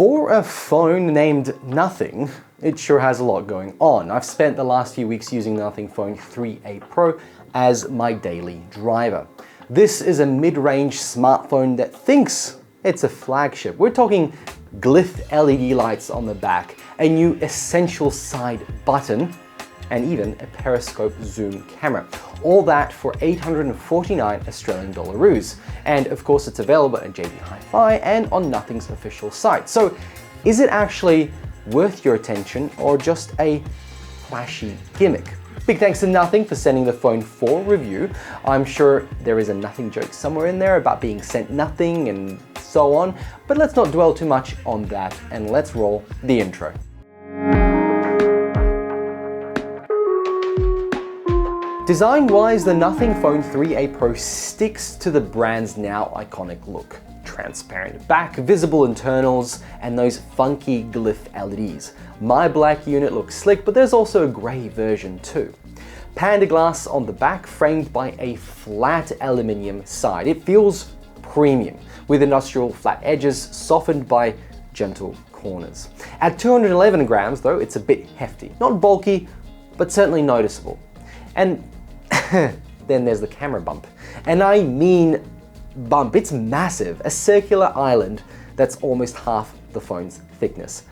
For a phone named Nothing, it sure has a lot going on. I've spent the last few weeks using Nothing Phone 3A Pro as my daily driver. This is a mid-range smartphone that thinks it's a flagship. We're talking glyph LED lights on the back, a new essential side button, and even a periscope zoom camera. All that for 849 Australian dollaroos. And of course it's available at JB Hi-Fi and on Nothing's official site. So is it actually worth your attention or just a flashy gimmick? Big thanks to Nothing for sending the phone for review. I'm sure there is a Nothing joke somewhere in there about being sent nothing and so on, but let's not dwell too much on that and let's roll the intro. Design-wise, the Nothing Phone 3A Pro sticks to the brand's now iconic look. Transparent back, visible internals, and those funky glyph LEDs. My black unit looks slick, but there's also a grey version too. Panda glass on the back, framed by a flat aluminium side. It feels premium, with industrial flat edges softened by gentle corners. At 211 grams though, it's a bit hefty. Not bulky, but certainly noticeable. And then there's the camera bump. And I mean bump, it's massive. A circular island that's almost half the phone's thickness.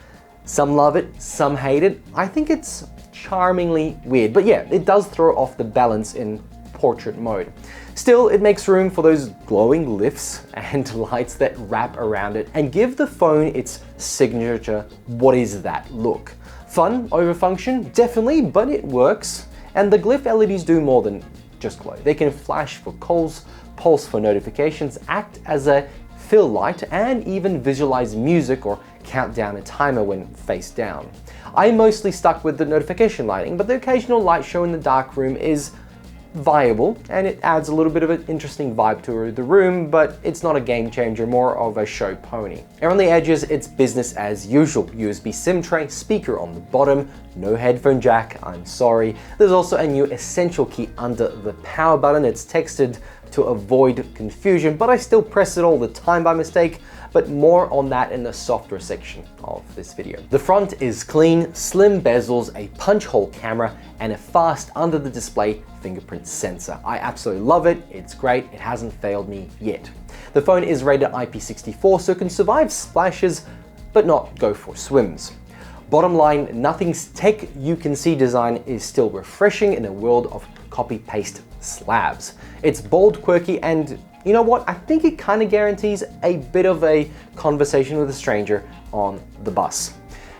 Some love it, some hate it. I think it's charmingly weird, but yeah, it does throw off the balance in portrait mode. Still, it makes room for those glowing glyphs and lights that wrap around it and give the phone its signature "what is that" look. Fun over function? Definitely, but it works. And the glyph LEDs do more than just glow. They can flash for calls, pulse for notifications, act as a fill light, and even visualize music or count down a timer when face down. I mostly stuck with the notification lighting, but the occasional light show in the dark room is viable, and it adds a little bit of an interesting vibe to the room, but it's not a game changer, more of a show pony. And on the edges, it's business as usual. USB SIM tray, speaker on the bottom, no headphone jack, I'm sorry. There's also a new essential key under the power button. It's texted to avoid confusion, but I still press it all the time by mistake, but more on that in the software section of this video. The front is clean, slim bezels, a punch hole camera, and a fast under the display fingerprint sensor. I absolutely love it, it's great, it hasn't failed me yet. The phone is rated IP64, so it can survive splashes, but not go for swims. Bottom line, Nothing's tech you can see design is still refreshing in a world of copy-paste slabs. It's bold, quirky, and you know what? I think it kind of guarantees a bit of a conversation with a stranger on the bus.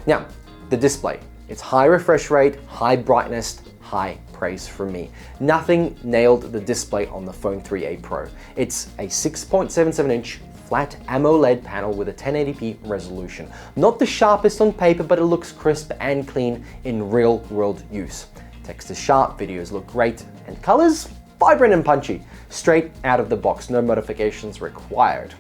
Now, the display. It's high refresh rate, high brightness, high praise from me. Nothing nailed the display on the Phone 3A Pro. It's a 6.77-inch flat AMOLED panel with a 1080p resolution. Not the sharpest on paper, but it looks crisp and clean in real-world use. Text is sharp, videos look great, and colors? Vibrant and punchy. Straight out of the box, no modifications required.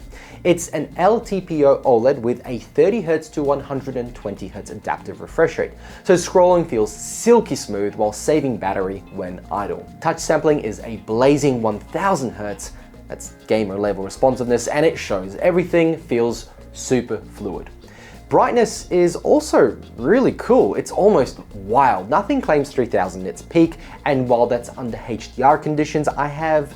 It's an LTPO OLED with a 30Hz to 120Hz adaptive refresh rate, so scrolling feels silky smooth while saving battery when idle. Touch sampling is a blazing 1000Hz, that's gamer level responsiveness, and it shows. Everything feels super fluid. Brightness is also really cool. It's almost wild. Nothing claims 3000 nits peak, and while that's under HDR conditions, I have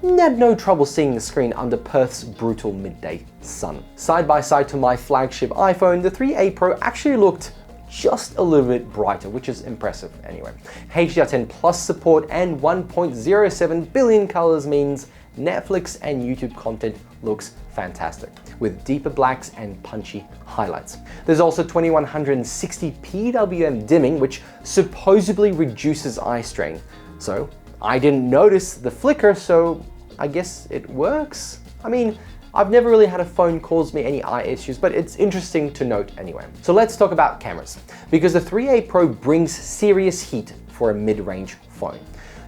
had no trouble seeing the screen under Perth's brutal midday sun. Side by side to my flagship iPhone, the 3A Pro actually looked just a little bit brighter, which is impressive anyway. HDR10 Plus support and 1.07 billion colors means Netflix and YouTube content looks fantastic, with deeper blacks and punchy highlights. There's also 2160 PWM dimming, which supposedly reduces eye strain. So I didn't notice the flicker, so I guess it works? I mean, I've never really had a phone cause me any eye issues, but it's interesting to note anyway. So let's talk about cameras, because the 3A Pro brings serious heat for a mid-range phone.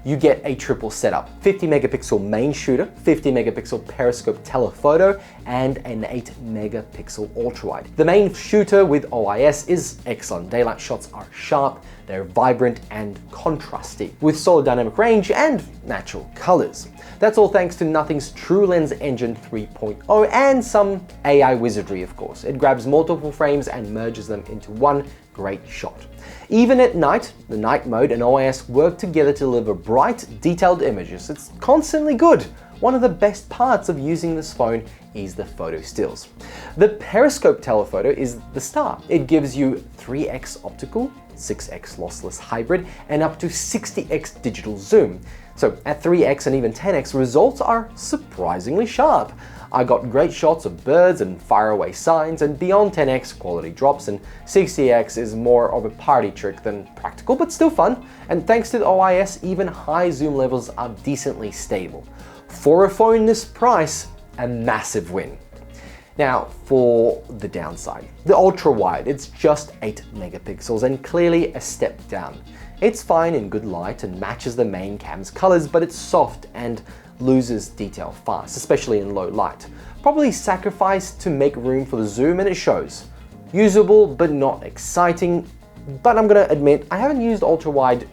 you get a triple setup: 50 megapixel main shooter, 50 megapixel periscope telephoto, and an 8 megapixel ultrawide. The main shooter with OIS is excellent. Daylight shots are sharp, they're vibrant and contrasty, with solid dynamic range and natural colors. That's all thanks to Nothing's TrueLens Engine 3.0 and some AI wizardry, of course. It grabs multiple frames and merges them into one great shot. Even at night, the night mode and OIS work together to deliver bright, detailed images. It's constantly good. One of the best parts of using this phone is the photo stills. The periscope telephoto is the star. It gives you 3x optical, 6x lossless hybrid, and up to 60x digital zoom. So at 3x and even 10x, results are surprisingly sharp. I got great shots of birds and faraway signs, and beyond 10x quality drops, and 60x is more of a party trick than practical, but still fun. And thanks to the OIS, even high zoom levels are decently stable. For a phone this price, a massive win. Now, for the downside, the ultra wide, it's just 8 megapixels and clearly a step down. It's fine in good light and matches the main cam's colors, but it's soft and loses detail fast, especially in low light. Probably sacrificed to make room for the zoom, and it shows. Usable, but not exciting. But I'm gonna admit, I haven't used ultra wide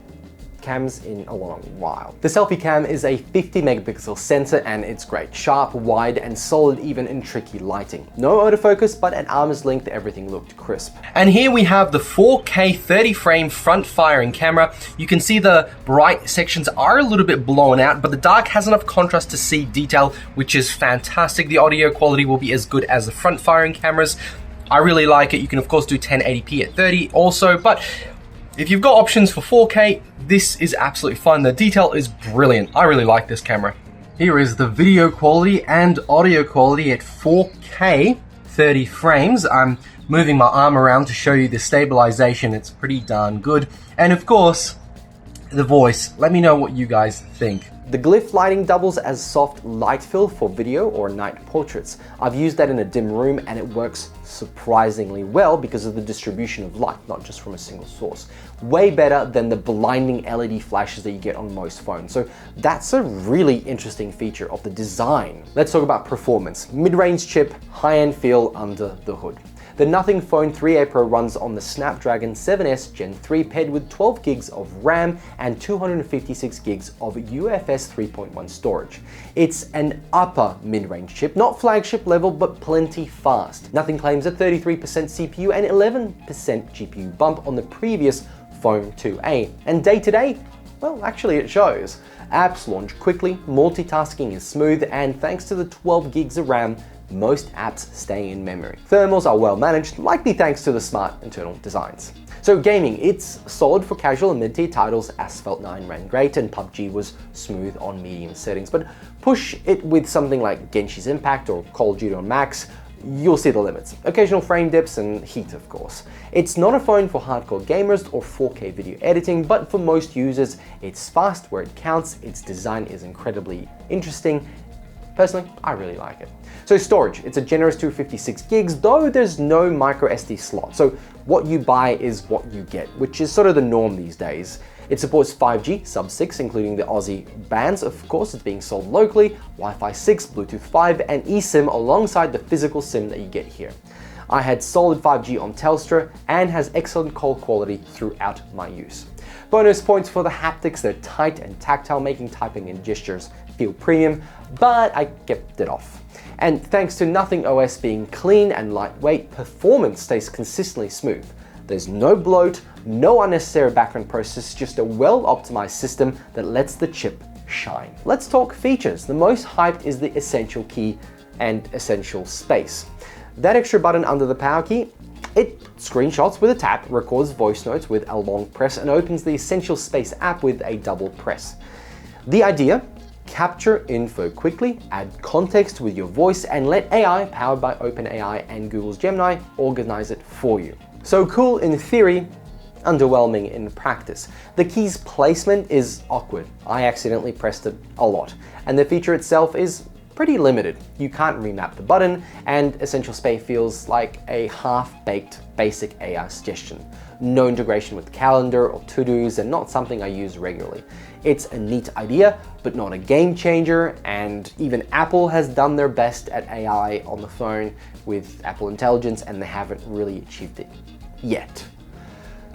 cams in a long while. The selfie cam is a 50 megapixel sensor and it's great. Sharp, wide, and solid even in tricky lighting. No autofocus, but at arm's length everything looked crisp. And here we have the 4K 30 frame front firing camera. You can see the bright sections are a little bit blown out, but the dark has enough contrast to see detail, which is fantastic. The audio quality will be as good as the front firing cameras. I really like it. You can of course do 1080p at 30 also, but if you've got options for 4K, this is absolutely fine. The detail is brilliant. I really like this camera. Here is the video quality and audio quality at 4K, 30 frames. I'm moving my arm around to show you the stabilization. It's pretty darn good. And of course, the voice. Let me know what you guys think. The glyph lighting doubles as soft light fill for video or night portraits. I've used that in a dim room and it works surprisingly well because of the distribution of light, not just from a single source. Way better than the blinding LED flashes that you get on most phones. So that's a really interesting feature of the design. Let's talk about performance. Mid-range chip, high-end feel under the hood. The Nothing Phone 3a Pro runs on the Snapdragon 7S Gen 3 paired with 12 gigs of RAM and 256 gigs of UFS 3.1 storage. It's an upper mid-range chip, not flagship level, but plenty fast. Nothing claims a 33% CPU and 11% GPU bump on the previous Phone 2a. And day-to-day, well, actually it shows. Apps launch quickly, multitasking is smooth, and thanks to the 12 gigs of RAM, most apps stay in memory. Thermals are well managed, likely thanks to the smart internal designs. So gaming, it's solid for casual and mid-tier titles. Asphalt 9 ran great and PUBG was smooth on medium settings, but push it with something like Genshin's Impact or Call of Duty on Max, you'll see the limits. Occasional frame dips and heat, of course. It's not a phone for hardcore gamers or 4K video editing, but for most users, it's fast where it counts, its design is incredibly interesting. Personally, I really like it. So storage, it's a generous 256 gigs, though there's no micro SD slot. So what you buy is what you get, which is sort of the norm these days. It supports 5G, sub-6, including the Aussie bands. Of course, it's being sold locally, Wi-Fi 6, Bluetooth 5, and eSIM alongside the physical SIM that you get here. I had solid 5G on Telstra and has excellent call quality throughout my use. Bonus points for the haptics, they're tight and tactile, making typing and gestures feel premium, but I kept it off. And thanks to Nothing OS being clean and lightweight, performance stays consistently smooth. There's no bloat, no unnecessary background process, just a well-optimized system that lets the chip shine. Let's talk features. The most hyped is the Essential key and Essential space. That extra button under the power key, it screenshots with a tap, records voice notes with a long press, and opens the Essential Space app with a double press. The idea? Capture info quickly, add context with your voice, and let AI, powered by OpenAI and Google's Gemini, organize it for you. So cool in theory, underwhelming in practice. The key's placement is awkward. I accidentally pressed it a lot, and the feature itself is pretty limited. You can't remap the button, and Essential Space feels like a half-baked basic AI suggestion. no integration with calendar or to-dos, and not something I use regularly. It's a neat idea, but not a game changer, and even Apple has done their best at AI on the phone with Apple Intelligence, and they haven't really achieved it yet.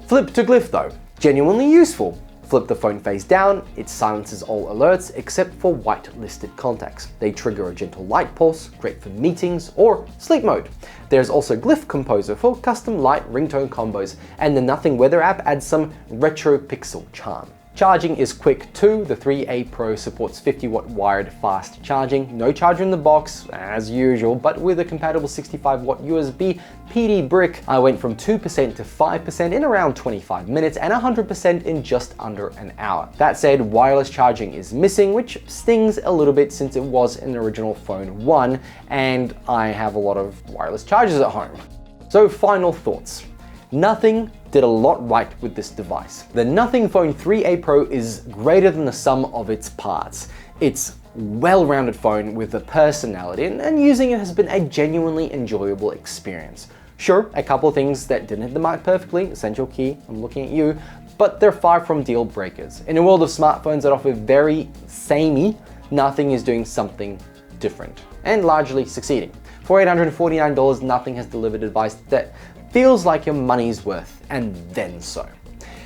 Flip to Glyph though, genuinely useful. Flip the phone face down, it silences all alerts except for whitelisted contacts. They trigger a gentle light pulse, great for meetings or sleep mode. There's also Glyph Composer for custom light ringtone combos, and the Nothing Weather app adds some retro pixel charm. Charging is quick too. The 3A Pro supports 50-watt wired fast charging, no charger in the box as usual, but with a compatible 65-watt USB PD brick, I went from 2% to 5% in around 25 minutes and 100% in just under an hour. That said, wireless charging is missing, which stings a little bit since it was an original Phone 1, and I have a lot of wireless chargers at home. So final thoughts. Nothing did a lot right with this device. The Nothing Phone 3A Pro is greater than the sum of its parts. It's well-rounded phone with a personality, and using it has been a genuinely enjoyable experience. Sure, a couple of things that didn't hit the mark perfectly, Essential Key, I'm looking at you, but they're far from deal breakers. In a world of smartphones that offer very samey, Nothing is doing something different and largely succeeding. For $849, Nothing has delivered a device that feels like your money's worth, and then so.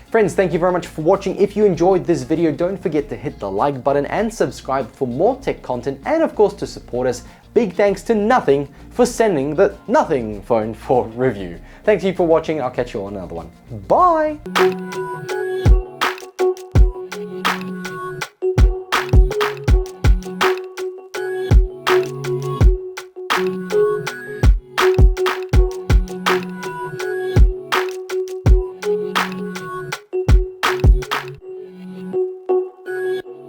Friends, thank you very much for watching. If you enjoyed this video, don't forget to hit the like button and subscribe for more tech content, and of course to support us. Big thanks to Nothing for sending the Nothing Phone for review. Thanks you for watching, I'll catch you on another one. Bye!